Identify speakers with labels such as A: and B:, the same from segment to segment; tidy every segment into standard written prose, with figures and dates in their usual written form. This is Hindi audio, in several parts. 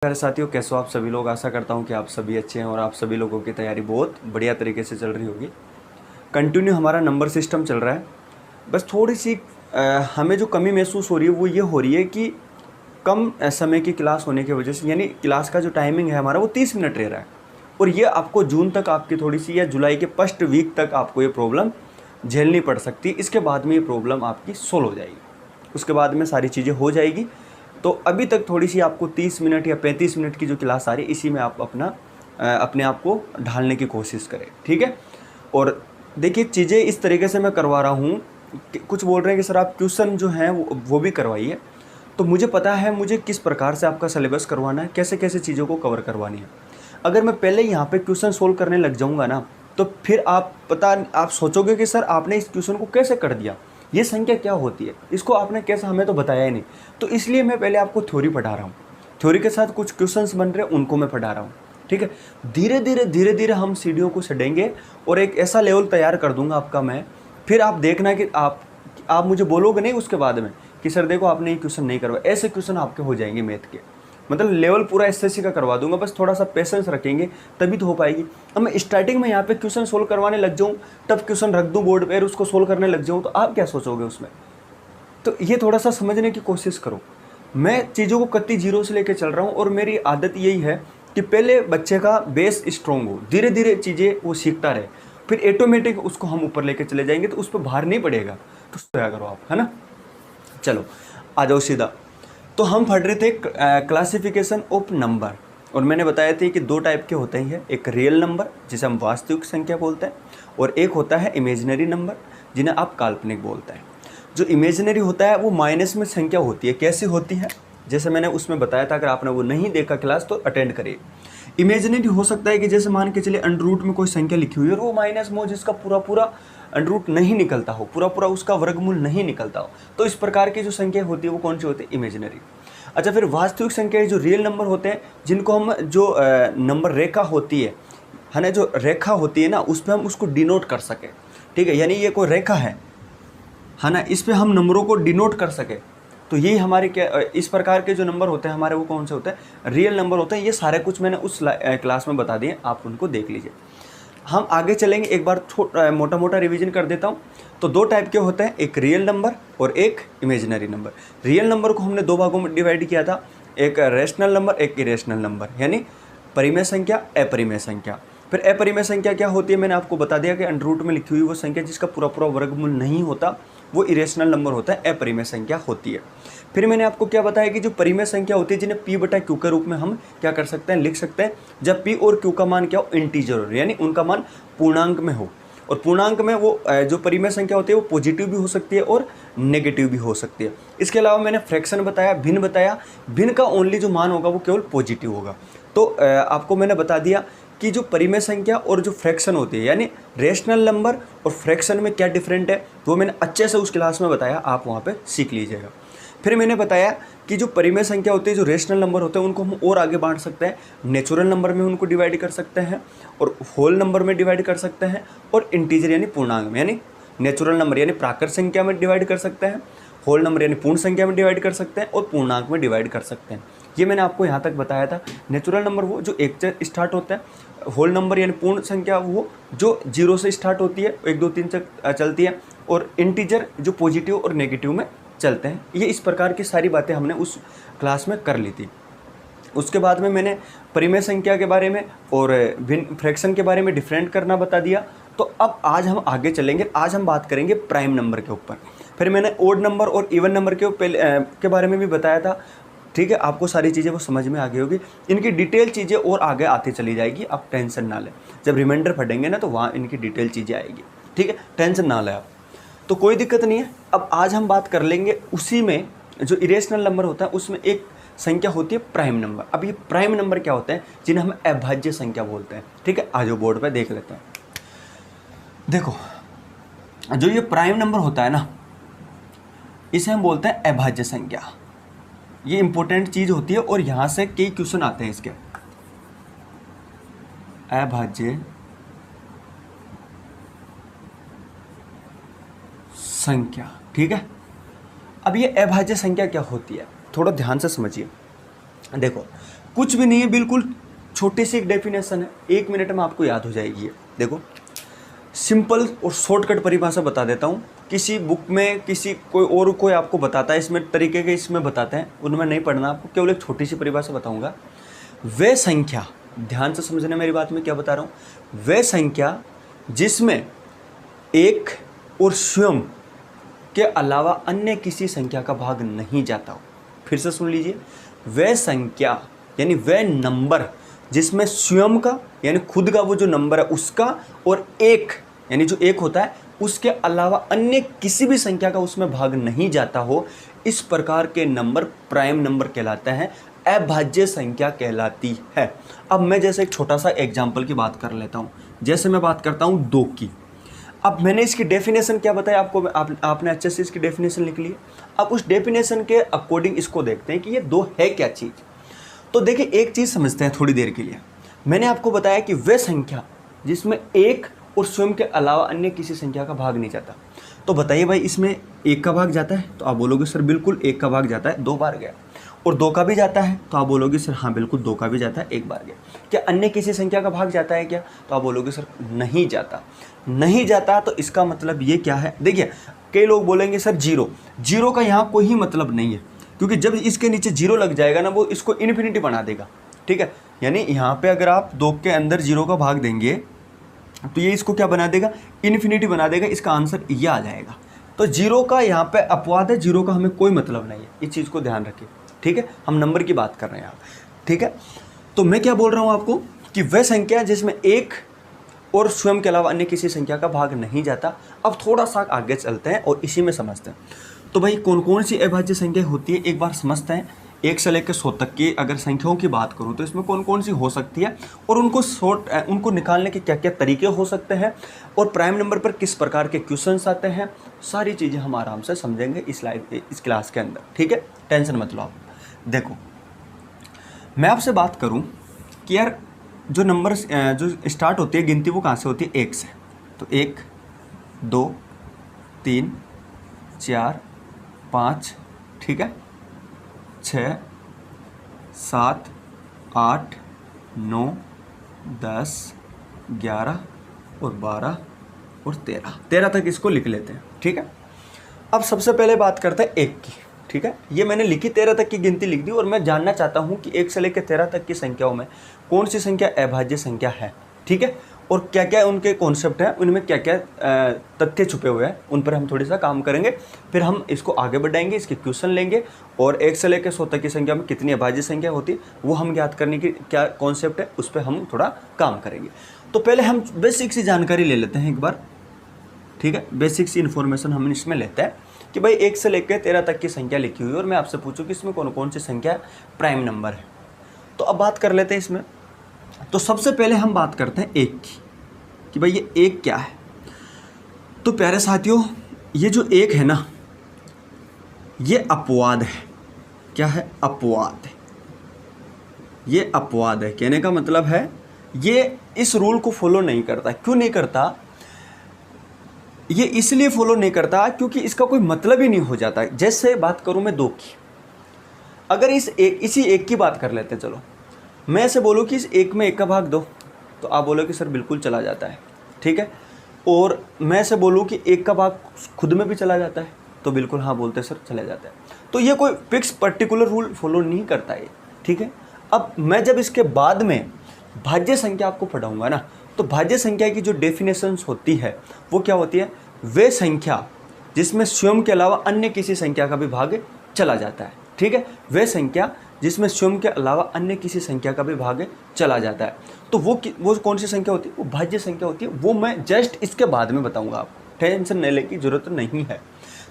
A: प्यारे साथियों, कैसे हो आप सभी लोग। आशा करता हूं कि आप सभी अच्छे हैं और आप सभी लोगों की तैयारी बहुत बढ़िया तरीके से चल रही होगी। कंटिन्यू हमारा नंबर सिस्टम चल रहा है। बस थोड़ी सी हमें जो कमी महसूस हो रही है वो ये हो रही है कि कम समय की क्लास होने की वजह से, यानी क्लास का जो टाइमिंग है हमारा वो 30 मिनट रह रहा है। और ये आपको जून तक आपकी थोड़ी सी, या जुलाई के फर्स्ट वीक तक आपको ये प्रॉब्लम झेलनी पड़ सकती है। इसके बाद में ये प्रॉब्लम आपकी सोल्व हो जाएगी, उसके बाद में सारी चीज़ें हो जाएगी। तो अभी तक थोड़ी सी आपको 30 मिनट या 35 मिनट की जो क्लास आ रही है, इसी में आप अपने आप को ढालने की कोशिश करें, ठीक है। और देखिए, चीज़ें इस तरीके से मैं करवा रहा हूँ कि कुछ बोल रहे हैं कि सर आप ट्यूशन जो हैं वो भी करवाइए। तो मुझे पता है मुझे किस प्रकार से आपका सिलेबस करवाना है, कैसे कैसे चीज़ों को कवर करवानी है। अगर मैं पहले यहाँ पे क्वेश्चन सोल्व करने लग जाऊँगा ना, तो फिर आप सोचोगे कि सर आपने इस क्वेश्चन को कैसे कर दिया, ये संख्या क्या होती है, इसको आपने कैसे, हमें तो बताया ही नहीं। तो इसलिए मैं पहले आपको थ्योरी पढ़ा रहा हूँ, थ्योरी के साथ कुछ क्वेश्चंस बन रहे हैं उनको मैं पढ़ा रहा हूँ, ठीक है। धीरे धीरे हम सीढ़ियों को चढ़ेंगे और एक ऐसा लेवल तैयार कर दूंगा आपका मैं। फिर आप देखना कि आप मुझे बोलोगे नहीं उसके बाद में कि सर देखो आपने ये क्वेश्चन नहीं करवाया। ऐसे क्वेश्चन आपके हो जाएंगे मैथ के, मतलब लेवल पूरा एसएससी का करवा दूंगा। बस थोड़ा सा पेशेंस रखेंगे तभी तो हो पाएगी। अब मैं स्टार्टिंग में यहाँ पे क्वेश्चन सोल्व करवाने लग जाऊँ, टफ क्वेश्चन रख दूँ बोर्ड पर, उसको सोल्व करने लग जाऊँ, तो आप क्या सोचोगे उसमें। तो ये थोड़ा सा समझने की कोशिश करो। मैं चीज़ों को कत्ती जीरो से लेकर चल रहा हूँ और मेरी आदत यही है कि पहले बच्चे का बेस स्ट्रॉन्ग हो, धीरे धीरे चीज़ें वो सीखता रहे, फिर ऑटोमेटिक उसको हम ऊपर लेके चले जाएंगे, तो उस पर भार नहीं पड़ेगा। तो क्या करो आप, है ना। चलो आ जाओ सीधा। तो हम पढ़ रहे थे क्लासिफिकेशन ऑफ नंबर, और मैंने बताया था कि दो टाइप के होते हैं, एक रियल नंबर जिसे हम वास्तविक संख्या बोलते हैं, और एक होता है इमेजिनरी नंबर जिन्हें आप काल्पनिक बोलते हैं। जो इमेजिनरी होता है वो माइनस में संख्या होती है। कैसी होती है, जैसे मैंने उसमें बताया था, अगर आपने वो नहीं देखा क्लास तो अटेंड करिए। इमेजिनरी हो सकता है कि जैसे मान के चलिए अंडर रूट में कोई संख्या लिखी हुई है और वो माइनस में हो, जिसका पूरा पूरा अंडर रूट नहीं निकलता हो, पूरा पूरा उसका वर्गमूल नहीं निकलता हो, तो इस प्रकार की जो संख्या होती है वो कौन सी होती है, इमेजिनरी। अच्छा, फिर वास्तविक संख्या जो रियल नंबर होते हैं, जिनको हम जो नंबर रेखा होती है ना, जो रेखा होती है ना, उस पर हम उसको डिनोट कर सके, ठीक है। यानी ये कोई रेखा है ना, इस पे हम नंबरों को डिनोट कर सके, तो यही हमारे क्या इस प्रकार के जो नंबर होते हैं हमारे, वो कौन से होते हैं, रियल नंबर होते हैं। ये सारे कुछ मैंने उस क्लास में बता दिए, आप उनको देख लीजिए। हम आगे चलेंगे, एक बार मोटा मोटा रिवीजन कर देता हूँ। तो दो टाइप के होते हैं, एक रियल नंबर और एक इमेजिनरी नंबर। रियल नंबर को हमने दो भागों में डिवाइड किया था, एक रेशनल नंबर, एक इरेशनल नंबर, यानी परिमेय संख्या, अपरिमेय संख्या। फिर अपरिमेय संख्या क्या होती है, मैंने आपको बता दिया कि अंडर रूट में लिखी हुई वो संख्या जिसका पूरा पूरा वर्गमूल नहीं होता, वो इरेशनल नंबर होता है, अपरिमेय संख्या होती है। फिर मैंने आपको क्या बताया कि जो परिमेय संख्या होती है, जिन्हें p/q के रूप में हम क्या कर सकते हैं, लिख सकते हैं, जब p और q का मान क्या हो, इंटीजर हो, यानी उनका मान पूर्णांक में हो। और पूर्णांक में वो जो परिमेय संख्या होती है वो पॉजिटिव भी हो सकती है और नेगेटिव भी हो सकती है। इसके अलावा मैंने फ्रैक्शन बताया, भिन्न बताया, भिन्न का ओनली जो मान होगा वो केवल पॉजिटिव होगा। तो आपको मैंने बता दिया कि जो परिमेय संख्या और जो फ्रैक्शन होती है, यानी रेशनल नंबर और फ्रैक्शन में क्या डिफरेंट है, वो मैंने अच्छे से उस क्लास में बताया, आप वहाँ पे सीख लीजिएगा। फिर मैंने बताया कि जो परिमेय संख्या होती है, जो रेशनल नंबर होते हैं, उनको हम और आगे बांट सकते हैं, नेचुरल नंबर में उनको डिवाइड कर सकते हैं, और होल नंबर में डिवाइड कर सकते हैं, और इंटीजर यानी पूर्णांक में, यानी नेचुरल नंबर यानी प्राकृत संख्या में डिवाइड कर सकते हैं, होल नंबर यानी पूर्ण संख्या में डिवाइड कर सकते हैं, और पूर्णांक में डिवाइड कर सकते हैं। ये मैंने आपको यहाँ तक बताया था। नेचुरल नंबर वो जो एक से स्टार्ट होता है, होल नंबर यानी पूर्ण संख्या वो जो 0 से स्टार्ट होती है, 1 2 3 तक चलती है, और इंटीजर जो पॉजिटिव और नेगेटिव में चलते हैं। ये इस प्रकार की सारी बातें हमने उस क्लास में कर ली थी। उसके बाद में मैंने परिमेय संख्या के बारे में और भिन्न फ्रैक्शन के बारे में डिफरेंट करना बता दिया। तो अब आज हम आगे चलेंगे, आज हम बात करेंगे प्राइम नंबर के ऊपर। फिर मैंने ओड नंबर और इवन नंबर के बारे में भी बताया था, ठीक है। आपको सारी चीज़ें वो समझ में आ गई होगी। इनकी डिटेल चीज़ें और आगे आती चली जाएगी, आप टेंशन ना लें। जब रिमाइंडर पढ़ेंगे ना तो वहाँ इनकी डिटेल चीज़ें आएगी, ठीक है, टेंशन ना लें आप। तो कोई दिक्कत नहीं है। अब आज हम बात कर लेंगे उसी में जो इरेशनल नंबर होता है, उसमें एक संख्या होती है प्राइम नंबर। अब ये प्राइम नंबर क्या होते हैं, जिन्हें हम अभाज्य संख्या बोलते हैं, ठीक है। आज बोर्ड पे देख लेते हैं। देखो, जो ये प्राइम नंबर होता है ना, इसे हम बोलते हैं अभाज्य संख्या। ये इंपॉर्टेंट चीज होती है और यहां से कई क्वेश्चन आते हैं इसके। अभाज्य संख्या, ठीक है। अब ये अभाज्य संख्या क्या होती है, थोड़ा ध्यान से समझिए। देखो, कुछ भी नहीं है, बिल्कुल छोटी सी एक डेफिनेशन है, 1 मिनट में आपको याद हो जाएगी ये। देखो सिंपल और शॉर्टकट परिभाषा बता देता हूँ। किसी बुक में किसी कोई आपको बताता है, इसमें तरीके के इसमें बताते हैं, उनमें नहीं पढ़ना आपको, केवल एक छोटी सी परिभाषा बताऊँगा। वे संख्या, ध्यान से समझना मेरी बात में क्या बता रहा हूँ, वे संख्या जिसमें एक और स्वयं के अलावा अन्य किसी संख्या का भाग नहीं जाता हो। फिर से सुन लीजिए, वे संख्या यानी वे नंबर जिसमें स्वयं का यानी खुद का वो जो नंबर है उसका, और एक यानी जो एक होता है उसके अलावा अन्य किसी भी संख्या का उसमें भाग नहीं जाता हो, इस प्रकार के नंबर प्राइम नंबर कहलाते हैं, अभाज्य संख्या कहलाती है। अब मैं जैसे एक छोटा सा एग्जाम्पल की बात कर लेता हूँ। जैसे मैं बात करता हूँ 2 की। अब मैंने इसकी डेफिनेशन क्या बताया आपको, आपने अच्छे से इसकी डेफिनेशन लिख ली। अब उस डेफिनेशन के अकॉर्डिंग इसको देखते हैं कि ये 2 है क्या चीज़। तो देखिए एक चीज़ समझते हैं थोड़ी देर के लिए। मैंने आपको बताया कि वे संख्या जिसमें एक और स्वयं के अलावा अन्य किसी संख्या का भाग नहीं जाता। तो बताइए भाई, इसमें 1 का भाग जाता है? तो आप बोलोगे सर बिल्कुल 1 का भाग जाता है, 2 बार गया। और 2 का भी जाता है? तो आप बोलोगे सर हाँ बिल्कुल 2 का भी जाता है, 1 बार गया। क्या अन्य किसी संख्या का भाग जाता है क्या? तो आप बोलोगे सर नहीं जाता। नहीं जाता तो इसका मतलब ये क्या है? देखिए कई लोग बोलेंगे सर जीरो का यहाँ कोई ही मतलब नहीं है, क्योंकि जब इसके नीचे 0 लग जाएगा ना, वो इसको इन्फिनिटी बना देगा। ठीक है, यानी यहाँ पे अगर आप 2 के अंदर 0 का भाग देंगे तो ये इसको क्या बना देगा? इन्फिनिटी बना देगा। इसका आंसर ये आ जाएगा। तो 0 का यहाँ पे अपवाद है, 0 का हमें कोई मतलब नहीं है, इस चीज़ को ध्यान रखिए। ठीक है, हम नंबर की बात कर रहे हैं यहाँ। ठीक है, तो मैं क्या बोल रहा हूँ आपको कि वह संख्या जिसमें एक और स्वयं के अलावा अन्य किसी संख्या का भाग नहीं जाता। अब थोड़ा सा आगे चलते हैं और इसी में समझते हैं। तो भाई कौन कौन सी अभाज्य संख्या होती है एक बार समझते हैं। 1 से लेकर 100 तक की अगर संख्याओं की बात करूं तो इसमें कौन कौन सी हो सकती है, और उनको निकालने के क्या क्या तरीके हो सकते हैं, और प्राइम नंबर पर किस प्रकार के क्वेश्चंस आते हैं, सारी चीज़ें हम आराम से समझेंगे इस क्लास के अंदर। ठीक है, टेंशन मत लो आप। देखो मैं आपसे बात करूं कि यार जो नंबर जो स्टार्ट होती है गिनती, वो कहाँ से होती है? 1 से। तो 1 2 3 4 5, ठीक है, 6 7 8 9 10 11 और 12 और 13 तक इसको लिख लेते हैं। ठीक है, अब सबसे पहले बात करते हैं 1 की। ठीक है, ये मैंने लिखी 13 तक की गिनती लिख दी, और मैं जानना चाहता हूँ कि 1 से लेकर 13 तक की संख्याओं में कौन सी संख्या अभाज्य संख्या है। ठीक है, और क्या क्या उनके कॉन्सेप्ट हैं, उनमें क्या क्या तथ्य छुपे हुए हैं, उन पर हम थोड़ी सा काम करेंगे। फिर हम इसको आगे बढ़ाएंगे, इसके क्वेश्चन लेंगे, और 1 से लेकर 100 तक की संख्या में कितनी अभाज्य संख्या होती है वो हम ज्ञात करने की क्या कॉन्सेप्ट है, उस पर हम थोड़ा काम करेंगे। तो पहले हम बेसिक सी जानकारी ले लेते हैं एक बार। ठीक है, बेसिक सी इन्फॉर्मेशन हम इसमें लेते हैं कि भाई 1 से लेकर 13 तक की संख्या लिखी हुई है, और मैं आपसे पूछूं कि इसमें कौन कौन सी संख्या प्राइम नंबर है। तो अब बात कर लेते हैं इसमें। तो सबसे पहले हम बात करते हैं 1 की, कि भाई ये 1 क्या है। तो प्यारे साथियों, ये जो 1 है ना, ये अपवाद है। क्या है? अपवाद है। ये अपवाद है, कहने का मतलब है ये इस रूल को फॉलो नहीं करता। क्यों नहीं करता? ये इसलिए फॉलो नहीं करता क्योंकि इसका कोई मतलब ही नहीं हो जाता। जैसे बात करूं मैं 2 की, अगर इसी 1 की बात कर लेते हैं, चलो मैं ऐसे बोलूँ कि इस 1 में 1 का भाग दो, तो आप बोलो कि सर बिल्कुल चला जाता है। ठीक है, और मैं ऐसे बोलूँ कि 1 का भाग खुद में भी चला जाता है, तो बिल्कुल हाँ बोलते सर चला जाता है। तो ये कोई फिक्स पर्टिकुलर रूल फॉलो नहीं करता है। ठीक है, अब मैं जब इसके बाद में भाज्य संख्या आपको पढ़ाऊँगा ना, तो भाज्य संख्या की जो डेफिनेशंस होती है वो क्या होती है? वे संख्या जिसमें स्वयं के अलावा अन्य किसी संख्या का भी भाग चला जाता है। ठीक है, वे संख्या जिसमें स्वयं के अलावा अन्य किसी संख्या का भी भाग चला जाता है, तो वो कौन सी संख्या होती है? वो भाज्य संख्या होती है। वो मैं जस्ट इसके बाद में बताऊंगा, आपको टेंशन नहीं लेने की जरूरत नहीं है।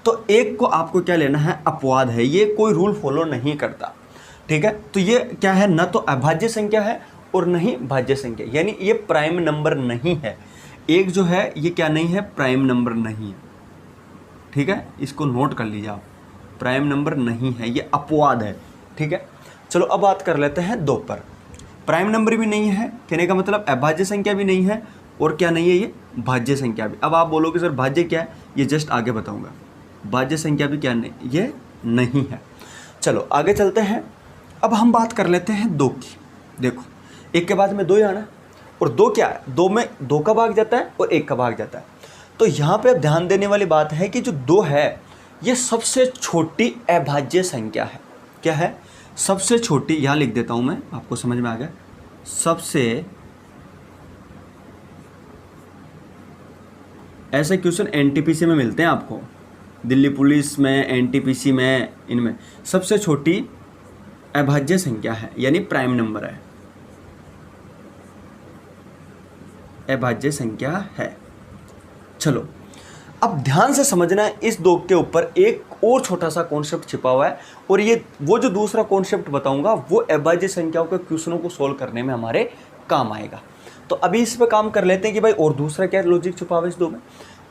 A: तो 1 को आपको क्या लेना है? अपवाद है, ये कोई रूल फॉलो नहीं करता। ठीक है, तो ये क्या है? न तो अभाज्य संख्या है और न ही भाज्य संख्या, यानी ये प्राइम नंबर नहीं है। 1 जो है ये क्या नहीं है? प्राइम नंबर नहीं है। ठीक है, इसको नोट कर लीजिए आप, प्राइम नंबर नहीं है, ये अपवाद है। ठीक है, चलो अब बात कर लेते हैं 2 पर। प्राइम नंबर भी नहीं है, कहने का मतलब अभाज्य संख्या भी नहीं है, और क्या नहीं है? ये भाज्य संख्या भी। अब आप बोलोगे सर भाज्य क्या है? ये जस्ट आगे बताऊंगा। भाज्य संख्या भी क्या नहीं, ये नहीं है। चलो आगे चलते हैं। अब हम बात कर लेते हैं 2 की। देखो, 1 के बाद में 2 ही आना है, और 2 क्या है, 2 में 2 का भाग जाता है और 1 का भाग जाता है। तो यहाँ पे अब ध्यान देने वाली बात है कि जो 2 है ये सबसे छोटी अभाज्य संख्या है। क्या है? सबसे छोटी, यहाँ लिख देता हूँ मैं, आपको समझ में आ गया। सबसे, ऐसे क्वेश्चन एनटीपीसी में मिलते हैं आपको, दिल्ली पुलिस में, एनटीपीसी में, इनमें सबसे छोटी अभाज्य संख्या है, यानी प्राइम नंबर है, अभाज्य संख्या है। चलो, अब ध्यान से समझना है, इस 2 के ऊपर एक और छोटा सा कॉन्सेप्ट छिपा हुआ है, और ये वो जो दूसरा कॉन्सेप्ट बताऊंगा वो अभाज्य संख्याओं के क्वेश्चनों को सोल्व करने में हमारे काम आएगा। तो अभी इस पे काम कर लेते हैं कि भाई और दूसरा क्या लॉजिक छुपा हुआ है इस 2 में।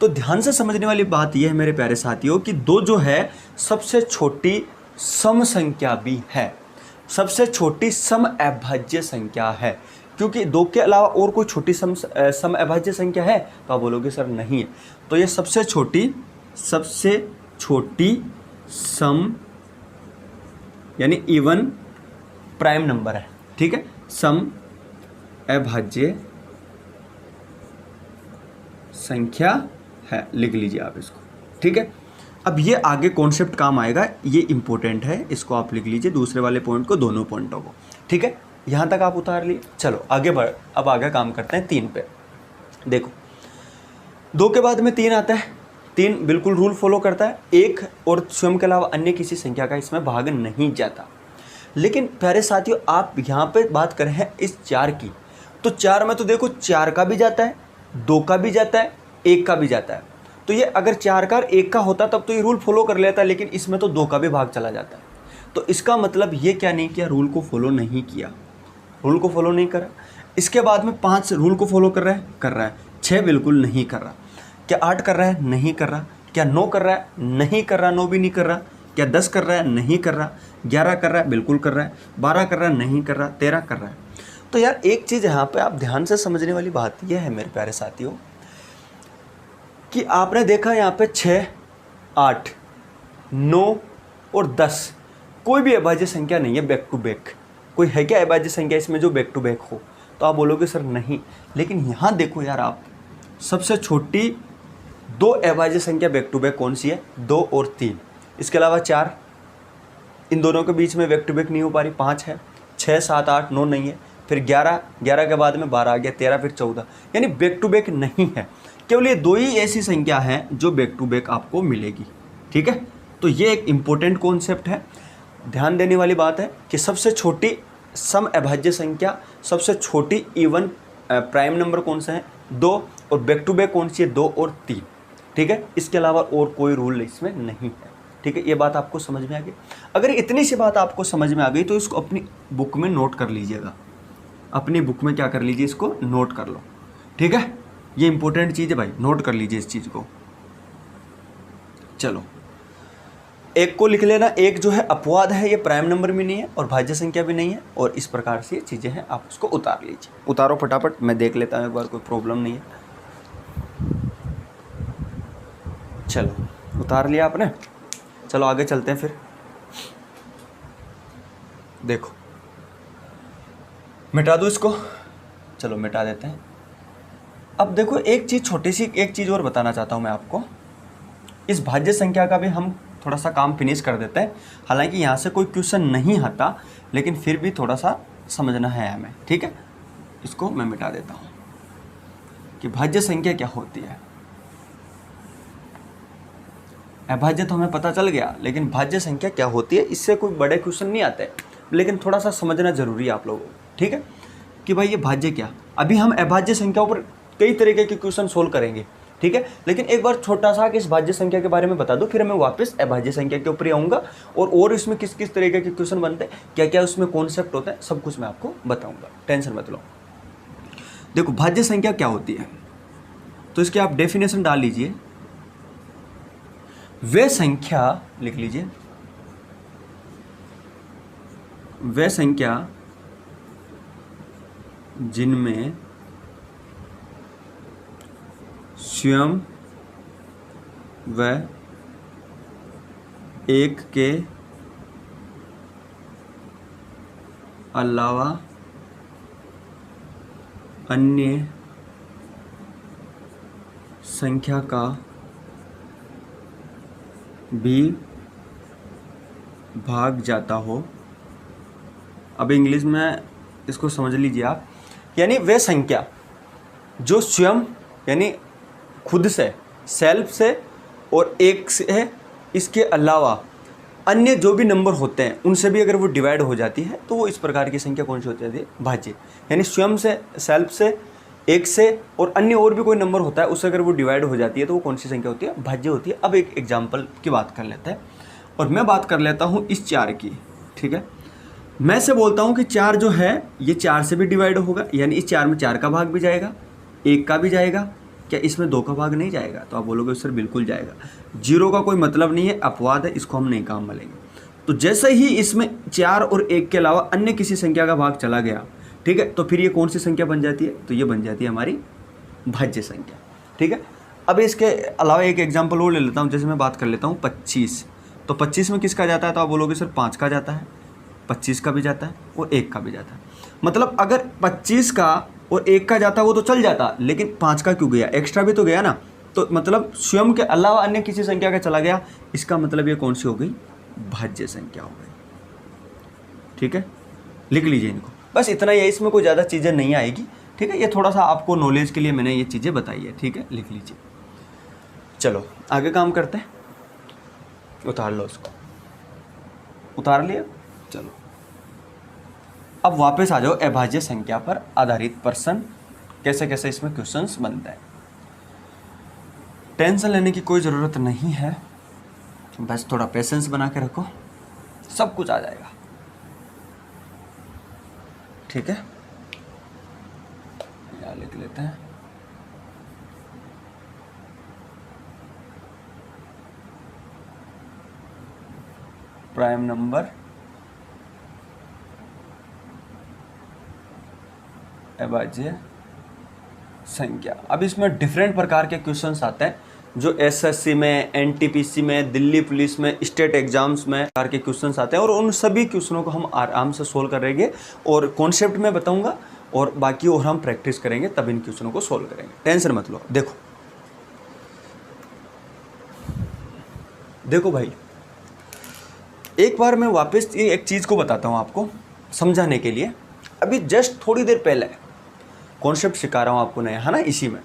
A: तो ध्यान से समझने वाली बात यह है मेरे प्यारे साथियों कि 2 जो है सबसे छोटी सम संख्या भी है, सबसे छोटी सम अभाज्य संख्या है, क्योंकि 2 के अलावा और कोई छोटी सम अभाज्य संख्या है, तो आप बोलोगे सर नहीं है। तो ये सबसे छोटी सम यानी इवन प्राइम नंबर है, ठीक है, सम अभाज्य संख्या है, लिख लीजिए आप इसको, ठीक है। अब ये आगे कॉन्सेप्ट काम आएगा, ये इंपॉर्टेंट है, इसको आप लिख लीजिए, दूसरे वाले पॉइंट को, दोनों पॉइंटों को, ठीक है। यहाँ तक आप उतार लिए। चलो आगे बढ़, अब आगे काम करते हैं 3 पे। देखो, 2 के बाद में 3 आता है, 3 बिल्कुल रूल फॉलो करता है, 1 और स्वयं के अलावा अन्य किसी संख्या का इसमें भाग नहीं जाता। लेकिन प्यारे साथियों, आप यहाँ पे बात कर रहे हैं इस 4 की, तो 4 में तो देखो 4 का भी जाता है, 2 का भी जाता है, 1 का भी जाता है। तो ये अगर 4 का और 1 का होता तब तो ये रूल फॉलो कर लेता, लेकिन इसमें तो 2 का भी भाग चला जाता है। तो इसका मतलब ये क्या नहीं किया, रूल को फॉलो नहीं किया, रूल को फॉलो नहीं करा। इसके बाद में 5 रूल को फॉलो कर रहा है, 6 बिल्कुल नहीं कर रहा, क्या 8 कर रहा है, नहीं कर रहा, क्या 9 कर रहा है, नहीं कर रहा, 9 भी नहीं कर रहा, क्या 10 कर रहा है, नहीं कर रहा, 11 कर रहा है, बिल्कुल कर रहा है, 12 कर रहा है, नहीं कर रहा, 13 कर रहा है। तो यार एक चीज़ यहाँ पे आप ध्यान से समझने वाली बात यह है मेरे प्यारे साथियों कि आपने देखा यहाँ पे 6, 8, 9 और 10 कोई भी अभाज्य संख्या नहीं है बैक टू बैक। कोई है क्या अभाज्य संख्या इसमें जो बैक टू बैक हो? तो आप बोलोगे सर नहीं, लेकिन यहाँ देखो यार आप, सबसे छोटी 2 अभाज्य संख्या बैक टू बैक कौन सी है? 2 और 3, इसके अलावा 4, इन दोनों के बीच में बैक टू बैक नहीं हो पा रही, 5 है, 6, 7, 8, 9 नहीं है, फिर 11, 11 के बाद में 12 आ गया, 13, फिर 14, यानी बैक टू बैक नहीं है। केवल ये 2 ही ऐसी संख्या है जो बैक टू बैक आपको मिलेगी, ठीक है। तो ये एक इम्पोर्टेंट कॉन्सेप्ट है, ध्यान देने वाली बात है कि सबसे छोटी सम अभाज्य संख्या, सबसे छोटी इवन प्राइम नंबर कौन सा है? 2, और बैक टू बैक कौन सी है? 2 और 3, ठीक है। इसके अलावा और कोई रूल इसमें नहीं है, ठीक है। ये बात आपको समझ में आ गई? अगर इतनी सी बात आपको समझ में आ गई तो इसको अपनी बुक में नोट कर लीजिएगा, अपनी बुक में क्या कर लीजिए, इसको नोट कर लो, ठीक है। ये इंपॉर्टेंट चीज़ है भाई, नोट कर लीजिए इस चीज़ को। चलो, 1 को लिख लेना, 1 जो है अपवाद है, ये प्राइम नंबर भी नहीं है और भाज्य संख्या भी नहीं है, और इस प्रकार से ये चीज़ें हैं, आप उसको उतार लीजिए। उतारो फटाफट, मैं देख लेता हूँ एक बार, कोई प्रॉब्लम नहीं है। चलो उतार लिया आपने, चलो आगे चलते हैं फिर। देखो, मिटा दो इसको, चलो मिटा देते हैं। अब देखो एक चीज़, छोटी सी एक चीज़ और बताना चाहता हूँ मैं आपको। इस भाज्य संख्या का भी हम थोड़ा सा काम फिनिश कर देते हैं, हालांकि यहाँ से कोई क्वेश्चन नहीं आता, लेकिन फिर भी थोड़ा सा समझना है हमें, ठीक है। इसको मैं मिटा देता हूँ कि भाज्य संख्या क्या होती है। अभाज्य तो हमें पता चल गया, लेकिन भाज्य संख्या क्या होती है, इससे कोई बड़े क्वेश्चन नहीं आते, लेकिन थोड़ा सा समझना जरूरी है आप लोगों को, ठीक है, कि भाई ये भाज्य क्या। अभी हम अभाज्य संख्याओं पर कई तरीके के क्वेश्चन सोल्व करेंगे, ठीक है, लेकिन एक बार छोटा सा कि इस भाज्य संख्या के बारे में बता दो, फिर मैं वापस अभाज्य संख्या के ऊपर ही आऊँगा, और इसमें किस किस तरीके के क्वेश्चन बनते हैं, क्या क्या उसमें कॉन्सेप्ट होता है, सब कुछ मैं आपको बताऊँगा, टेंशन मत लो। देखो भाज्य संख्या क्या होती है, तो इसकी आप डेफिनेशन डाल लीजिए। वे संख्या, लिख लीजिए, वे संख्या जिनमें स्वयं व 1 के अलावा अन्य संख्या का भी भाग जाता हो। अब इंग्लिश में इसको समझ लीजिए आप, यानी वह संख्या जो स्वयं यानी खुद से, सेल्फ से और एक से, इसके अलावा अन्य जो भी नंबर होते हैं उनसे भी अगर वो डिवाइड हो जाती है तो वो इस प्रकार की संख्या कौन सी होती है? भाज्य। यानी स्वयं से, सेल्फ से, एक से और अन्य और भी कोई नंबर होता है उससे अगर वो डिवाइड हो जाती है तो वो कौन सी संख्या होती है? भाज्य होती है। अब एक एग्जाम्पल की बात कर लेते हैं और मैं बात कर लेता हूँ इस 4 की। ठीक है, मैं से बोलता हूँ कि 4 जो है ये 4 से भी डिवाइड होगा, यानी इस 4 में 4 का भाग भी जाएगा, 1 का भी जाएगा, क्या इसमें 2 का भाग नहीं जाएगा? तो आप बोलोगे सर बिल्कुल जाएगा। 0 का कोई मतलब नहीं है, अपवाद है, इसको हम नहीं काम में लेंगे। तो जैसे ही इसमें 4 और 1 के अलावा अन्य किसी संख्या का भाग चला गया, ठीक है, तो फिर ये कौन सी संख्या बन जाती है? तो ये बन जाती है हमारी भाज्य संख्या। ठीक है, अब इसके अलावा एक एग्जाम्पल और ले लेता हूँ। जैसे मैं बात कर लेता हूँ 25, तो 25 में किसका जाता है? तो आप बोलोगे सर 5 का जाता है, 25 का भी जाता है और 1 का भी जाता है। मतलब अगर 25 का और 1 का जाता वो तो चल जाता, लेकिन 5 का क्यों गया? एक्स्ट्रा भी तो गया ना। तो मतलब स्वयं के अलावा अन्य किसी संख्या का चला गया, इसका मतलब ये कौन सी हो गई? भाज्य संख्या हो गई। ठीक है, लिख लीजिए इनको, बस इतना ही है, इसमें कोई ज़्यादा चीज़ें नहीं आएगी। ठीक है, ये थोड़ा सा आपको नॉलेज के लिए मैंने ये चीज़ें बताई है। ठीक है, लिख लीजिए। चलो आगे काम करते हैं। उतार लो उसको, उतार लिया। चलो अब वापस आ जाओ अभाज्य संख्या पर आधारित प्रश्न, कैसे कैसे इसमें क्वेश्चंस बनते हैं। टेंशन लेने की कोई ज़रूरत नहीं है, बस थोड़ा पेशेंस बना के रखो, सब कुछ आ जाएगा। ठीक है, यहाँ लिख लेते हैं। प्राइम नंबर अभाज्य संख्या। अब इसमें डिफरेंट प्रकार के क्वेश्चंस आते हैं जो एसएससी में, एनटीपीसी में, दिल्ली पुलिस में, स्टेट एग्जाम्स में प्रकार के क्वेश्चंस आते हैं और उन सभी क्वेश्चनों को हम आराम से सोल्व करेंगे और कॉन्सेप्ट में बताऊंगा और बाकी और हम प्रैक्टिस करेंगे, तब इन क्वेश्चनों को सोल्व करेंगे। टेंशन मत लो। देखो भाई, एक बार मैं वापस एक चीज़ को बताता हूँ आपको समझाने के लिए। अभी जस्ट थोड़ी देर पहले कॉन्सेप्ट सिखा रहा हूँ आपको नया, है ना। इसी में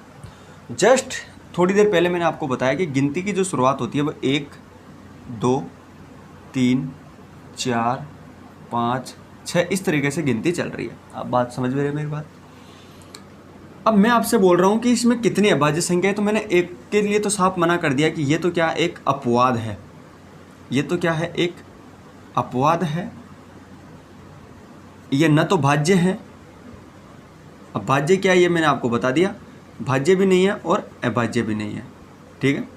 A: जस्ट थोड़ी देर पहले मैंने आपको बताया कि गिनती की जो शुरुआत होती है वो 1 2 3 4 5 6 इस तरीके से गिनती चल रही है। आप बात समझ में रहे मेरी बात। अब मैं आपसे बोल रहा हूँ कि इसमें कितनी अभाज्य संख्या है, तो मैंने एक के लिए तो साफ मना कर दिया कि ये तो क्या एक अपवाद है, ये तो क्या है एक अपवाद है, ये न तो भाज्य है। अब भाज्य क्या है ये मैंने आपको बता दिया, भाज्य भी नहीं है और अभाज्य भी नहीं है। ठीक है,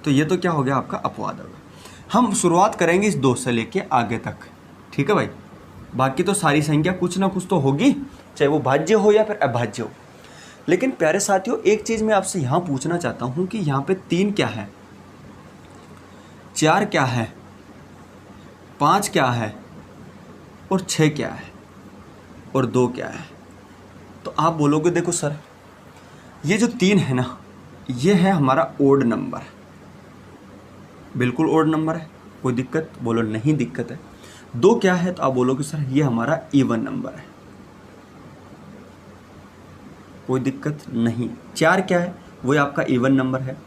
A: तो ये तो क्या हो गया आपका अपवाद हो गया। हम शुरुआत करेंगे इस 2 से लेके आगे तक। ठीक है भाई, बाकी तो सारी संख्या कुछ ना कुछ तो होगी, चाहे वो भाज्य हो या फिर अभाज्य हो। लेकिन प्यारे साथियों, एक चीज़ मैं आपसे यहाँ पूछना चाहता हूँ कि यहाँ पे 3 क्या है, 4 क्या है, 5 क्या है और 6 क्या है और 2 क्या है। तो आप बोलोगे देखो सर, ये जो 3 है ना, ये है हमारा ओड नंबर, बिल्कुल ओड नंबर है, कोई दिक्कत? बोलो नहीं दिक्कत है। 2 क्या है? तो आप बोलोगे सर ये हमारा इवन नंबर है, कोई दिक्कत नहीं। 4 क्या है? वो आपका इवन नंबर है।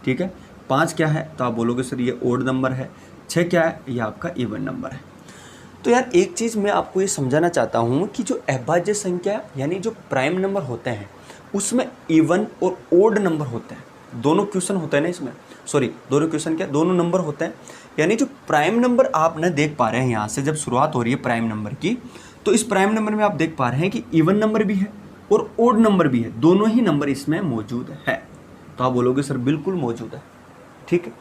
A: ठीक है, 5 क्या है? तो आप बोलोगे सर ये ओड नंबर है। 6 क्या है? ये आपका इवन नंबर है। तो यार एक चीज़ मैं आपको ये समझाना चाहता हूँ कि जो अभाज्य संख्या यानी जो प्राइम नंबर होते हैं उसमें इवन और ओड नंबर होते हैं। दोनों क्वेश्चन होते हैं ना इसमें, सॉरी दोनों क्वेश्चन क्या, दोनों नंबर होते हैं। यानी जो प्राइम नंबर आप न देख पा रहे हैं, यहाँ से जब शुरुआत हो रही है प्राइम नंबर की, तो इस प्राइम नंबर में आप देख पा रहे हैं कि इवन नंबर भी है और ओड नंबर भी है, दोनों ही नंबर इसमें मौजूद है। तो आप बोलोगे सर बिल्कुल मौजूद है। ठीक है,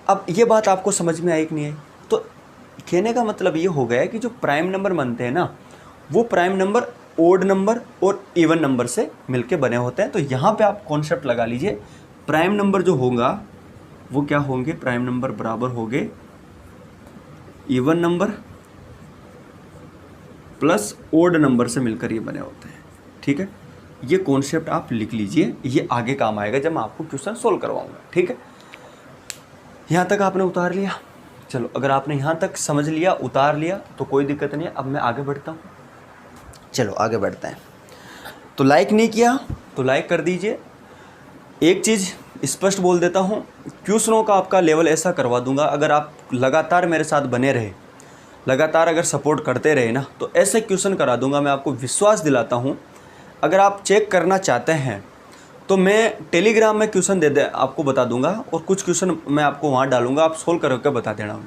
A: अब ये बात आपको समझ में आई कि नहीं आई? तो कहने का मतलब ये हो गया कि जो प्राइम नंबर बनते हैं ना, वो प्राइम नंबर ओड नंबर और इवन नंबर से मिलके बने होते हैं। तो यहाँ पे आप कॉन्सेप्ट लगा लीजिए, प्राइम नंबर जो होगा वो क्या होंगे, प्राइम नंबर बराबर होंगे even number plus odd number से मिलकर ये बने होते हैं। ठीक है, ये कॉन्सेप्ट आप लिख लीजिए, ये आगे काम आएगा जब मैं आपको क्वेश्चन सोल्व करवाऊंगा। ठीक है, यहाँ तक आपने उतार लिया। चलो, अगर आपने यहाँ तक समझ लिया, उतार लिया, तो कोई दिक्कत नहीं है। अब मैं आगे बढ़ता हूँ। चलो आगे बढ़ते हैं। तो लाइक नहीं किया तो लाइक कर दीजिए। एक चीज़ स्पष्ट बोल देता हूँ, क्वेश्चनों का आपका लेवल ऐसा करवा दूंगा, अगर आप लगातार मेरे साथ बने रहे, लगातार अगर सपोर्ट करते रहे ना, तो ऐसे क्वेश्चन करा दूंगा। मैं आपको विश्वास दिलाता हूँ। अगर आप चेक करना चाहते हैं तो मैं टेलीग्राम में क्वेश्चन दे आपको बता दूंगा, और कुछ क्वेश्चन मैं आपको वहाँ डालूंगा, आप सोल्व करके बता देना।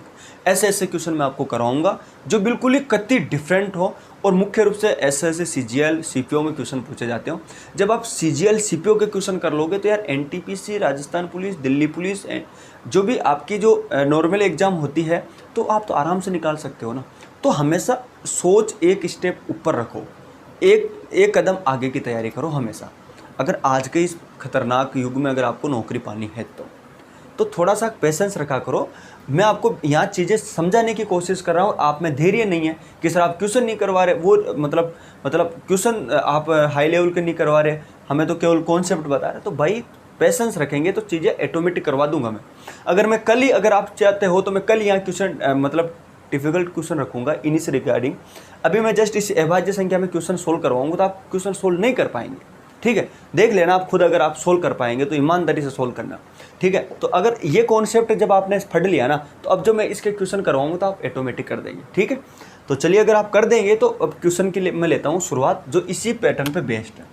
A: ऐसे ऐसे क्वेश्चन मैं आपको कराऊंगा जो बिल्कुल ही कतई डिफरेंट हो, और मुख्य रूप से ऐसे ऐसे CGL CPO में क्वेश्चन पूछे जाते हो। जब आप CGL CPO के क्वेश्चन कर लोगे तो यार NTPC, Rajasthan police, Delhi police, जो भी आपकी जो नॉर्मल एग्ज़ाम होती है, तो आप तो आराम से निकाल सकते हो ना। तो हमेशा सोच एक स्टेप ऊपर रखो, एक कदम आगे की तैयारी करो हमेशा। अगर आज के इस खतरनाक युग में अगर आपको नौकरी पानी है तो थोड़ा सा पेशेंस रखा करो। मैं आपको यहाँ चीज़ें समझाने की कोशिश कर रहा हूँ, आप में धैर्य नहीं है कि सर आप क्वेश्चन नहीं करवा रहे, वो मतलब क्वेश्चन आप हाई लेवल के नहीं करवा रहे, हमें तो केवल कॉन्सेप्ट बता रहे। तो भाई पेशेंस रखेंगे तो चीज़ें ऑटोमेटिक करवा दूंगा मैं। अगर मैं कल ही, अगर आप चाहते हो तो मैं कल यहाँ क्वेश्चन डिफिकल्ट क्वेश्चन रखूँगा इन्हीं से रिगार्डिंग। अभी मैं जस्ट इस अभाज्य संख्या में क्वेश्चन सोल्व करवाऊँगा, तो आप क्वेश्चन सोल्व नहीं कर पाएंगे। ठीक है, देख लेना आप खुद, अगर आप सोल्व कर पाएंगे तो ईमानदारी से सोल्व करना। ठीक है, तो अगर ये कॉन्सेप्ट जब आपने पढ़ लिया ना, तो अब जो मैं इसके क्वेश्चन करवाऊंगा तो आप ऑटोमेटिक कर देंगे। ठीक है, तो चलिए, अगर आप कर देंगे तो अब क्वेश्चन के लिए मैं लेता हूँ शुरुआत, जो इसी पैटर्न पे बेस्ड है।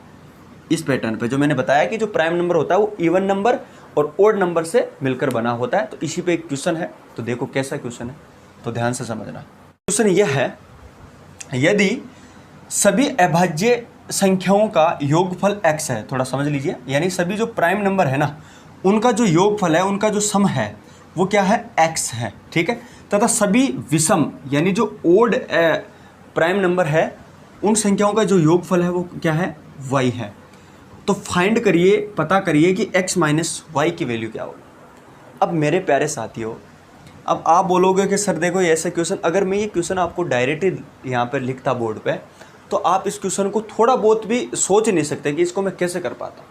A: इस पैटर्न पे जो मैंने बताया कि जो प्राइम नंबर होता है वो इवन नंबर और ओड नंबर से मिलकर बना होता है, तो इसी पे एक क्वेश्चन है। तो देखो कैसा क्वेश्चन है, तो ध्यान से समझना। क्वेश्चन यह है, यदि सभी अभाज्य संख्याओं का योगफल x है, थोड़ा समझ लीजिए, यानी सभी जो प्राइम नंबर है ना, उनका जो योगफल है, उनका जो सम है वो क्या है, x है। ठीक है, तथा सभी विषम यानी जो ओड प्राइम नंबर है, उन संख्याओं का जो योगफल है वो क्या है, y है। तो फाइंड करिए, पता करिए कि x माइनस वाई की वैल्यू क्या होगी। अब मेरे प्यारे साथियों, अब आप बोलोगे कि सर देखो ये ऐसा क्वेश्चन, अगर मैं ये क्वेश्चन आपको डायरेक्टली यहाँ पर लिखता बोर्ड पे, तो आप इस क्वेश्चन को थोड़ा बहुत भी सोच नहीं सकते कि इसको मैं कैसे कर पाता।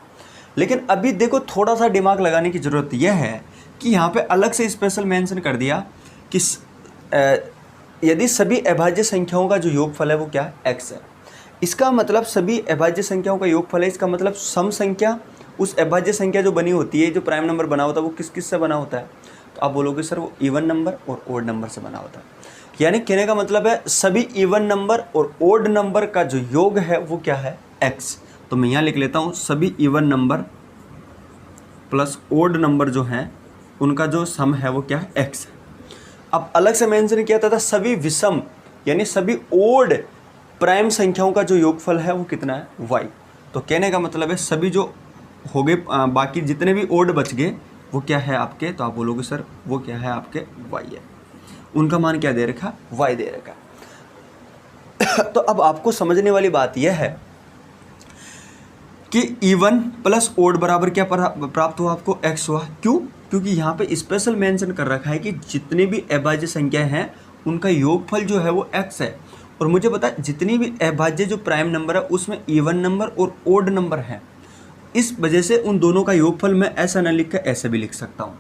A: लेकिन अभी देखो, थोड़ा सा दिमाग लगाने की ज़रूरत यह है कि यहाँ पे अलग से स्पेशल मेंशन कर दिया कि यदि सभी अभाज्य संख्याओं का जो योगफल है वो क्या है, x है। इसका मतलब सभी अभाज्य संख्याओं का योगफल है, इसका मतलब सम संख्या, उस अभाज्य संख्या जो बनी होती है, जो प्राइम नंबर बना होता है, वो किस किस से बना होता है। तो आप बोलोगे सर वो इवन नंबर और ओड नंबर से बना होता है। यानी कहने का मतलब है सभी इवन नंबर और ओड नंबर का जो योग है वो क्या है, x। तो मैं यहाँ लिख लेता हूँ, सभी even number plus odd number जो हैं उनका जो सम है वो क्या है, x है। अब अलग से मेंशन किया था सभी विषम यानी सभी ओड प्राइम संख्याओं का जो योगफल है वो कितना है, y। तो कहने का मतलब है सभी जो हो गए, बाकी जितने भी ओड बच गए वो क्या है आपके, तो आप बोलोगे सर वो क्या है आपके, y है। उनका मान क्या दे रखा, y दे रखा। तो अब आपको समझने वाली बात यह है कि इवन प्लस ओड बराबर क्या प्राप्त हुआ आपको, x हुआ। क्यों, क्योंकि यहाँ पे स्पेशल मेंशन कर रखा है कि जितनी भी अभाज्य संख्याएं हैं उनका योगफल जो है वो x है। और मुझे पता है जितनी भी अभाज्य जो प्राइम नंबर है उसमें इवन नंबर और ओड नंबर है, इस वजह से उन दोनों का योगफल मैं ऐसा न लिख कर ऐसे भी लिख सकता हूँ।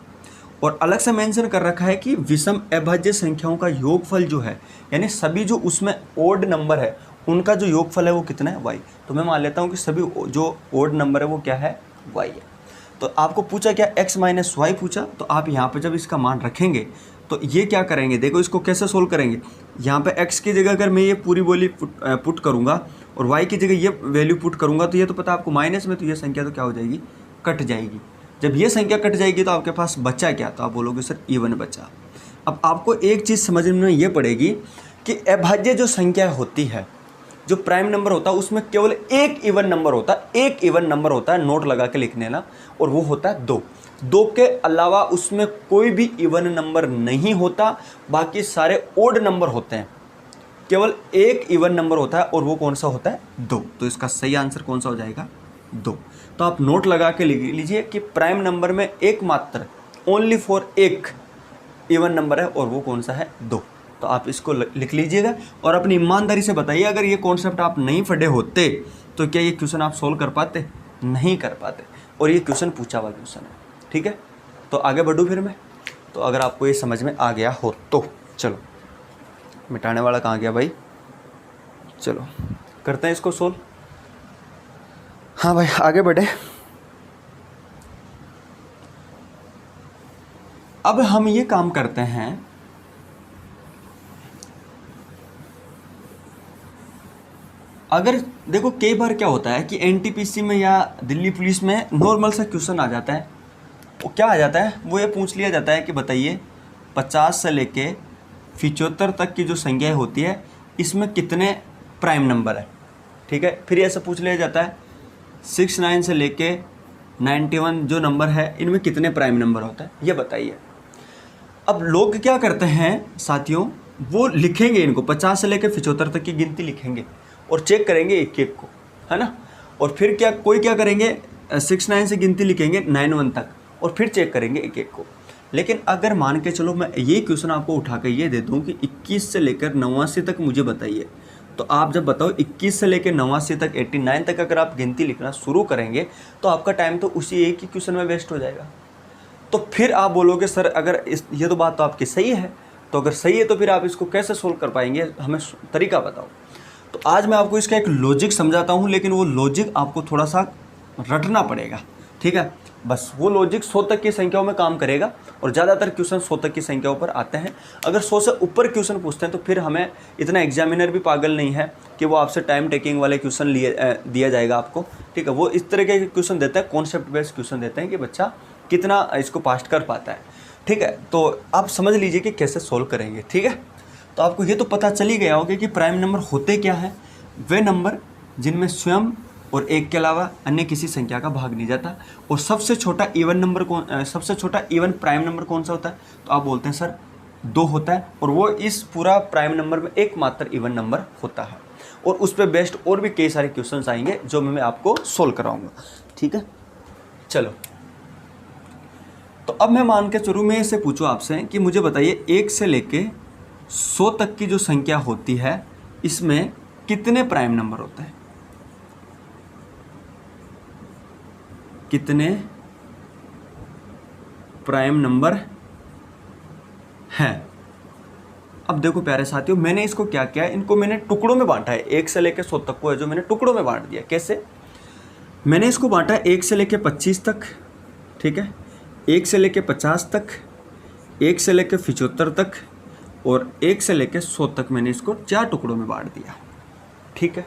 A: और अलग से मेंशन कर रखा है कि विषम अभाज्य संख्याओं का योगफल जो है, यानी सभी जो उसमें ओड नंबर है उनका जो योगफल है वो कितना है, y। तो मैं मान लेता हूँ कि सभी जो ओड नंबर है वो क्या है, y है। तो आपको पूछा क्या, x माइनस वाई पूछा। तो आप यहाँ पे जब इसका मान रखेंगे तो ये क्या करेंगे, देखो इसको कैसे सोल्व करेंगे। यहाँ पे x की जगह अगर मैं ये पूरी बोली पुट करूँगा और y की जगह ये वैल्यू पुट करूँगा, तो ये तो पता आपको माइनस में, तो ये संख्या तो क्या हो जाएगी, कट जाएगी। जब ये संख्या कट जाएगी तो आपके पास बचा क्या, तो आप बोलोगे सर इवन बचा। अब आपको एक चीज़ समझ में ये पड़ेगी कि अभाज्य जो संख्या होती है, जो प्राइम नंबर होता है उसमें केवल एक इवन नंबर होता है, एक इवन नंबर होता है, नोट लगा के लिखने ना, और वो होता है 2। 2 के अलावा उसमें कोई भी इवन नंबर नहीं होता, बाकी सारे ओड नंबर होते हैं। केवल एक इवन नंबर होता है और वो कौन सा होता है, 2। तो इसका सही आंसर कौन सा हो जाएगा, 2। तो आप नोट लगा के लिख लीजिए कि प्राइम नंबर में एकमात्र ओनली फॉर एक इवन नंबर है और वो कौन सा है, 2। तो आप इसको लिख लीजिएगा और अपनी ईमानदारी से बताइए, अगर ये कॉन्सेप्ट आप नहीं पढ़े होते तो क्या ये क्वेश्चन आप सोल्व कर पाते? नहीं कर पाते। और ये क्वेश्चन पूछा हुआ क्वेश्चन है, ठीक है। तो आगे बढ़ूँ फिर मैं, तो अगर आपको ये समझ में आ गया हो तो चलो, मिटाने वाला कहाँ गया भाई, चलो करते हैं इसको सोल्व। हाँ भाई आगे बढ़े। अब हम ये काम करते हैं, अगर देखो कई बार क्या होता है कि एनटीपीसी में या दिल्ली पुलिस में नॉर्मल सा क्वेश्चन आ जाता है। वो क्या आ जाता है, वो ये पूछ लिया जाता है कि बताइए 50 से लेके 75 तक की जो संख्याएं होती है इसमें कितने प्राइम नंबर है, ठीक है। फिर ऐसा पूछ लिया जाता है 69 से लेके 91 जो नंबर है इनमें कितने प्राइम नंबर होता है, ये बताइए। अब लोग क्या करते हैं साथियों, वो लिखेंगे इनको 50 से लेकर 75 तक की गिनती लिखेंगे और चेक करेंगे एक एक को, है ना। और फिर क्या करेंगे 69 से गिनती लिखेंगे 91 तक और फिर चेक करेंगे एक एक को। लेकिन अगर मान के चलो मैं ये क्वेश्चन आपको उठा कर ये दे दूँ कि 21 से लेकर 89 तक मुझे बताइए, तो आप जब बताओ 21 से लेकर 89 तक 89 तक अगर आप गिनती लिखना शुरू करेंगे तो आपका टाइम तो उसी एक ही क्वेश्चन में वेस्ट हो जाएगा। तो फिर आप बोलोगे सर अगर ये तो बात तो आपकी सही है, तो अगर सही है तो फिर आप इसको कैसे सोल्व कर पाएंगे, हमें तरीका बताओ। तो आज मैं आपको इसका एक लॉजिक समझाता हूँ, लेकिन वो लॉजिक आपको थोड़ा सा रटना पड़ेगा, ठीक है। बस वो लॉजिक 100 तक की संख्याओं में काम करेगा और ज़्यादातर क्वेश्चन 100 तक की संख्याओं पर आते हैं। अगर 100 से ऊपर क्वेश्चन पूछते हैं तो फिर हमें इतना एग्जामिनर भी पागल नहीं है कि वो आपसे टाइम टेकिंग वाले क्वेश्चन दिया जाएगा आपको, ठीक है। वो इस तरह के क्वेश्चन देते हैं, कॉन्सेप्ट बेस्ड क्वेश्चन देते हैं कि बच्चा कितना इसको पास्ट कर पाता है, ठीक है। तो आप समझ लीजिए कि कैसे सोल्व करेंगे, ठीक है। तो आपको ये तो पता चल ही गया होगा कि प्राइम नंबर होते क्या है, वे नंबर जिनमें स्वयं और एक के अलावा अन्य किसी संख्या का भाग नहीं जाता। और सबसे छोटा इवन प्राइम नंबर कौन सा होता है, तो आप बोलते हैं सर 2 होता है, और वो इस पूरा प्राइम नंबर में एकमात्र इवन नंबर होता है। और उस पर बेस्ड और भी कई सारे क्वेश्चंस आएंगे जो मैं आपको सोल्व कराऊंगा, ठीक है। चलो तो अब मैं मान के चलूँ, मैं इससे पूछूँ आपसे कि मुझे बताइए 1 से लेके 100 तक की जो संख्या होती है इसमें कितने प्राइम नंबर होते हैं, कितने प्राइम नंबर हैं। अब देखो प्यारे साथियों, मैंने इसको क्या किया, इनको मैंने टुकड़ों में बांटा है। 1 से लेकर 100 तक को है जो मैंने टुकड़ों में बांट दिया। कैसे मैंने इसको बांटा है, 1 से लेकर 25 तक, ठीक है, 1 से लेकर 50 तक, 1 से लेकर 75 तक और 1 से लेकर 100 तक मैंने इसको 4 टुकड़ों में बांट दिया, ठीक है।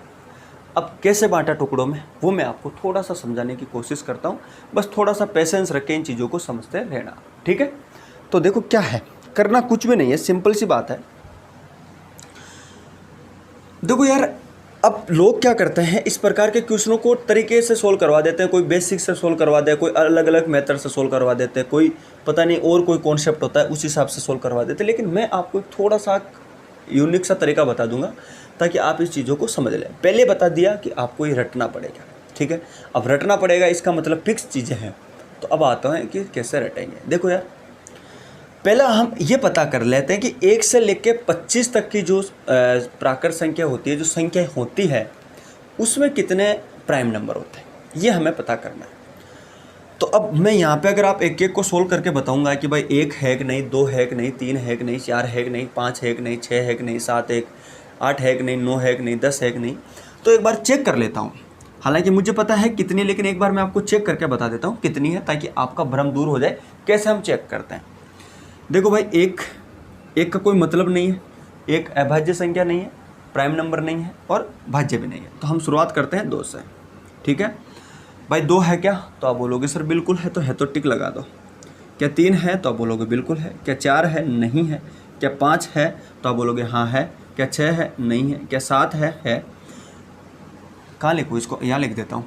A: अब कैसे बांटा टुकड़ों में वो मैं आपको थोड़ा सा समझाने की कोशिश करता हूँ, बस थोड़ा सा पेशेंस रखें, इन चीज़ों को समझते रहना, ठीक है। तो देखो क्या है, करना कुछ भी नहीं है, सिंपल सी बात है। देखो यार, अब लोग क्या करते हैं, इस प्रकार के क्वेश्चनों को तरीके से सोल्व करवा देते हैं। कोई बेसिक से सोल्व करवा दे, कोई अलग अलग मेथड से सोल्व करवा देते हैं, कोई पता नहीं और कोई कॉन्सेप्ट होता है उस हिसाब से सोल्व करवा देते हैं। लेकिन मैं आपको थोड़ा सा यूनिक सा तरीका बता दूंगा ताकि आप इस चीज़ों को समझ लें। पहले बता दिया कि आपको ये रटना पड़ेगा, ठीक है। अब रटना पड़ेगा इसका मतलब फिक्स चीज़ें हैं। तो अब आता है कि कैसे रटेंगे। देखो यार, पहला हम ये पता कर लेते हैं कि 1 से लेकर 25 तक की जो प्राकृत संख्या होती है, जो संख्या होती है, उसमें कितने प्राइम नंबर होते हैं, ये हमें पता करना है। तो अब मैं यहाँ पे अगर आप एक एक को सोल्व करके बताऊंगा कि भाई 1 है कि नहीं, 2 है कि नहीं, 3 है कि नहीं, 4 है कि नहीं, 5 है कि नहीं, 6 है कि नहीं, 7 है, 8 है कि नहीं, 9 है कि नहीं, 10 है कि नहीं, तो एक बार चेक कर लेता हूँ। हालांकि मुझे पता है कितनी, लेकिन एक बार मैं आपको चेक करके बता देता हूँ कितनी है, ताकि आपका भ्रम दूर हो जाए। कैसे हम चेक करते हैं, देखो भाई, एक का कोई मतलब नहीं है, एक अभाज्य संख्या नहीं है, प्राइम नंबर नहीं है और भाज्य भी नहीं है। तो हम शुरुआत करते हैं 2 से, ठीक है। भाई 2 है क्या, तो आप बोलोगे सर बिल्कुल है, तो टिक लगा दो। क्या 3 है, तो आप बोलोगे बिल्कुल है। क्या 4 है, नहीं है। क्या 5 है, तो आप बोलोगे हाँ है। क्या 6 है, नहीं है। क्या 7 है, कहाँ लिखूँ इसको, यहाँ लिख देता हूँ।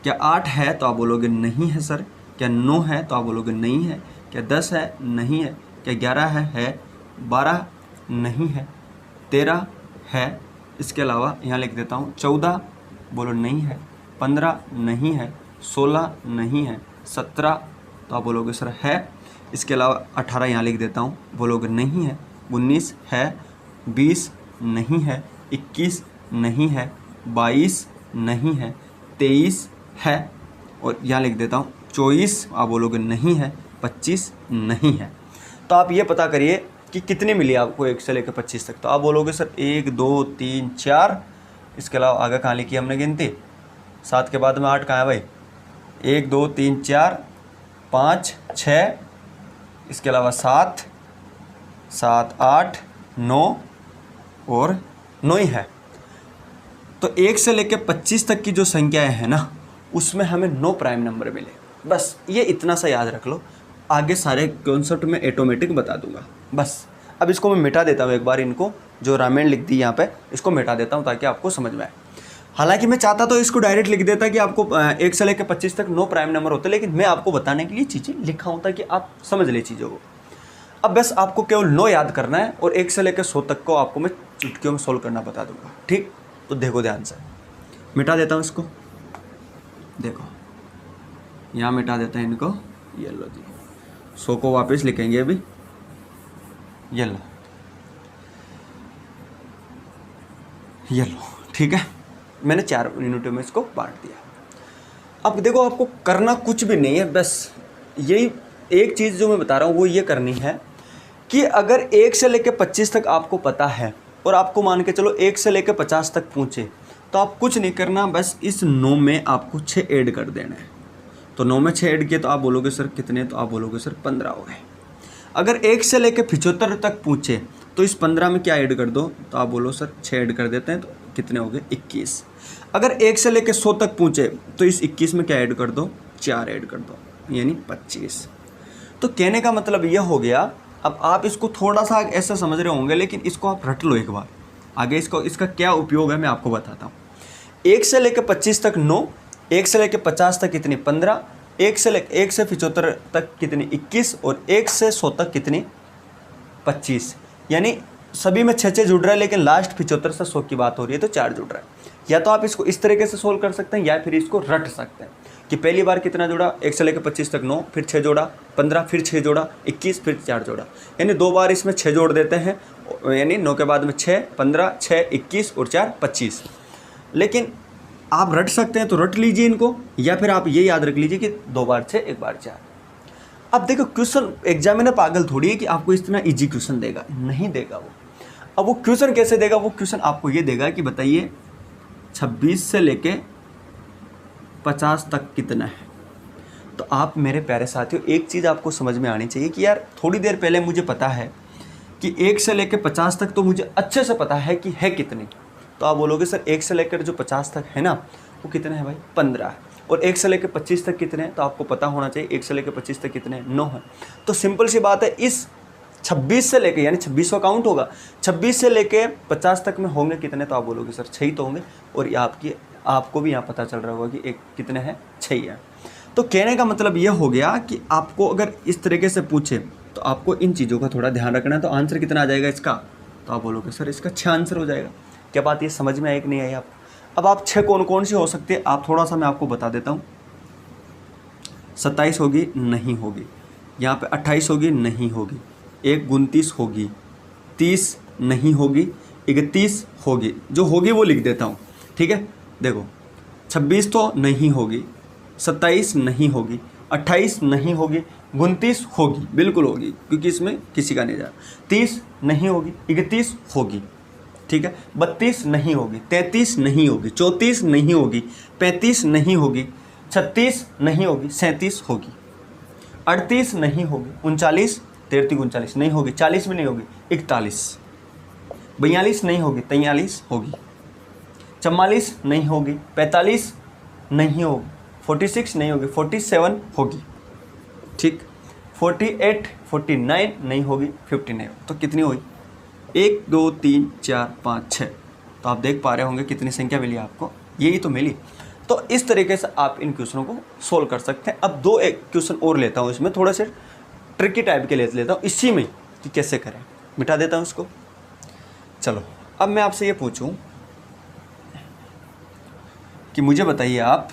A: क्या 8 है, तो आप बोलोगे नहीं है सर। क्या 9 है, तो आप बोलोगे नहीं है। क्या 10 है, नहीं है। क्या 11 है, 12 नहीं है, 13 है, इसके अलावा यहाँ लिख देता हूँ 14, बोलो नहीं है, 15 नहीं है, 16 नहीं है, 17 तो आप बोलोगे सर है, इसके अलावा 18 यहाँ लिख देता हूँ, बोलोगे नहीं है, 19 है, 20 नहीं है, 21 नहीं है, 22 नहीं है, 23 है, और यहाँ लिख देता हूँ 24 आप बोलोगे नहीं है, 25 नहीं है। तो आप ये पता करिए कि कितनी मिली आपको 1 से लेकर 25 तक। तो आप बोलोगे सर 1 2 3 4, इसके अलावा आगे कहाँ लिखी हमने गिनती, 7 के बाद में 8 कहाँ है भाई, 1 2 3 4 5 6, इसके अलावा 7 7 8 9 और 9 ही है। तो 1 से लेकर 25 तक की जो संख्याएं हैं ना, उसमें हमें 9 प्राइम नंबर मिले। बस ये इतना सा याद रख लो, आगे सारे कॉन्सेप्ट में ऑटोमेटिक बता दूंगा। बस अब इसको मैं मिटा देता हूँ एक बार, इनको जो रामायण लिख दी यहाँ पे इसको मिटा देता हूँ ताकि आपको समझ में आए। हालांकि मैं चाहता तो इसको डायरेक्ट लिख देता कि आपको 1 से लेकर 25 तक 9 प्राइम नंबर होते, लेकिन मैं आपको बताने के लिए चीज़ें लिखा हूँ ताकि आप समझ ले चीज़ों को। अब बस आपको केवल 9 याद करना है और 1 से लेकर 100 तक को आपको मैं चुटकियों में सोल्व करना बता दूंगा। ठीक, तो देखो ध्यान से, मिटा देता हूँ इसको, देखो यहाँ मिटा देते हैं इनको, ये लो जी, 100 को वापस लिखेंगे अभी, ये लो ये लो, ठीक है। मैंने 4 यूनिटों में इसको बांट दिया। अब देखो आपको करना कुछ भी नहीं है, बस यही एक चीज़ जो मैं बता रहा हूँ वो ये करनी है कि अगर 1 से लेकर 25 तक आपको पता है और आपको मान के चलो 1 से लेकर 50 तक पूछे, तो आप कुछ नहीं करना, बस इस 9 में आपको 6 ऐड कर देना है। तो 9 में 6 ऐड किए तो आप बोलोगे सर कितने, तो आप बोलोगे सर 15 हो गए। अगर 1 से लेकर 75 तक पूछे तो इस 15 में क्या ऐड कर दो, तो आप बोलो सर 6 ऐड कर देते हैं, तो कितने हो गए 21। अगर 1 से लेकर 100 तक पूछे तो इस 21 में क्या ऐड कर दो, 4 ऐड कर दो, यानी 25। तो कहने का मतलब यह हो गया। अब आप इसको थोड़ा सा ऐसा समझ रहे होंगे, लेकिन इसको आप रट लो एक बार, आगे इसका क्या उपयोग है मैं आपको बताता हूँ। 1 से लेकर 25 तक 9, 1 से लेकर 50 तक कितनी 15, 1 से 75 तक कितनी 21 और 1 से 100 तक कितनी 25। यानी सभी में 6 जुड़ रहा है, लेकिन लास्ट 75 से 100 की बात हो रही है तो 4 जुड़ रहा है। या तो आप इसको इस तरीके से सोल्व कर सकते हैं, या फिर इसको रट सकते हैं कि पहली बार कितना जोड़ा, 1 से लेकर 25 तक 9, फिर 6 जोड़ा 15, फिर 6 जोड़ा 21, फिर 4 जोड़ा, यानी 2 बार इसमें 6 जोड़ देते हैं, यानी 9 के बाद में 6 15, 6 21 और 4 25। लेकिन आप रट सकते हैं तो रट लीजिए इनको, या फिर आप ये याद रख लीजिए कि 2 बार 6 1 बार 4। अब देखो क्वेश्चन एग्जामिनर पागल थोड़ी है कि आपको इतना इजी क्वेश्चन देगा, नहीं देगा वो। अब वो क्वेश्चन कैसे देगा, वो क्वेश्चन आपको ये देगा कि बताइए 26 से लेके 50 तक कितना है। तो आप मेरे प्यारे साथियों एक चीज़ आपको समझ में आनी चाहिए कि यार थोड़ी देर पहले मुझे पता है कि 1 से लेकर 50 तक तो मुझे अच्छे से पता है कि है कितनी। तो आप बोलोगे सर 1 से लेकर जो 50 तक है ना वो कितने हैं भाई, 15 है। और 1 से लेकर 25 तक कितने हैं, तो आपको पता होना चाहिए 1 से लेकर 25 तक कितने हैं, 9 है। तो सिंपल सी बात है, इस 26 से लेके, यानी 26वां काउंट होगा, 26 से लेके 50 तक में होंगे कितने, तो आप बोलोगे सर 6 ही तो होंगे। और ये आपको भी यहाँ पता चल रहा होगा कि एक कितने हैं, 6 है। तो कहने का मतलब यह हो गया कि आपको अगर इस तरीके से पूछे तो आपको इन चीज़ों का थोड़ा ध्यान रखना है। तो आंसर कितना आ जाएगा इसका, तो आप बोलोगे सर इसका 6 आंसर हो जाएगा। क्या बात ये समझ में आई कि नहीं आई आप? अब आप 6 कौन कौन सी हो सकती है, आप थोड़ा सा मैं आपको बता देता हूँ। 27 होगी, नहीं होगी। यहाँ पे 28 होगी, नहीं होगी। 29 होगी, 30 नहीं होगी, 31 होगी। जो होगी वो लिख देता हूँ, ठीक है। देखो 26 तो नहीं होगी, 27 नहीं होगी, 28 नहीं होगी, 29 होगी, बिल्कुल होगी क्योंकि इसमें किसी का नहीं जा। 30 नहीं होगी, 31 होगी, ठीक है। 32 नहीं होगी, 33 नहीं होगी, 34 नहीं होगी, 35 नहीं होगी, 36 नहीं होगी, 37 होगी, 38 नहीं होगी, 39 33 39 नहीं होगी, 40 भी नहीं होगी, 41 42 नहीं होगी, 43 होगी, 44 नहीं होगी, 45 नहीं होगी, 46 नहीं होगी, 47 होगी, ठीक। 48 49 नहीं होगी, 59। तो कितनी हुई, 1 2 3 4 5 6। तो आप देख पा रहे होंगे कितनी संख्या मिली आपको, यही तो मिली। तो इस तरीके से आप इन क्वेश्चनों को सोल्व कर सकते हैं। अब 2 एक क्वेश्चन और लेता हूँ, इसमें थोड़े से ट्रिकी टाइप के लेता हूँ इसी में कि कैसे करें। मिटा देता हूँ इसको। चलो अब मैं आपसे ये पूछूं कि मुझे बताइए आप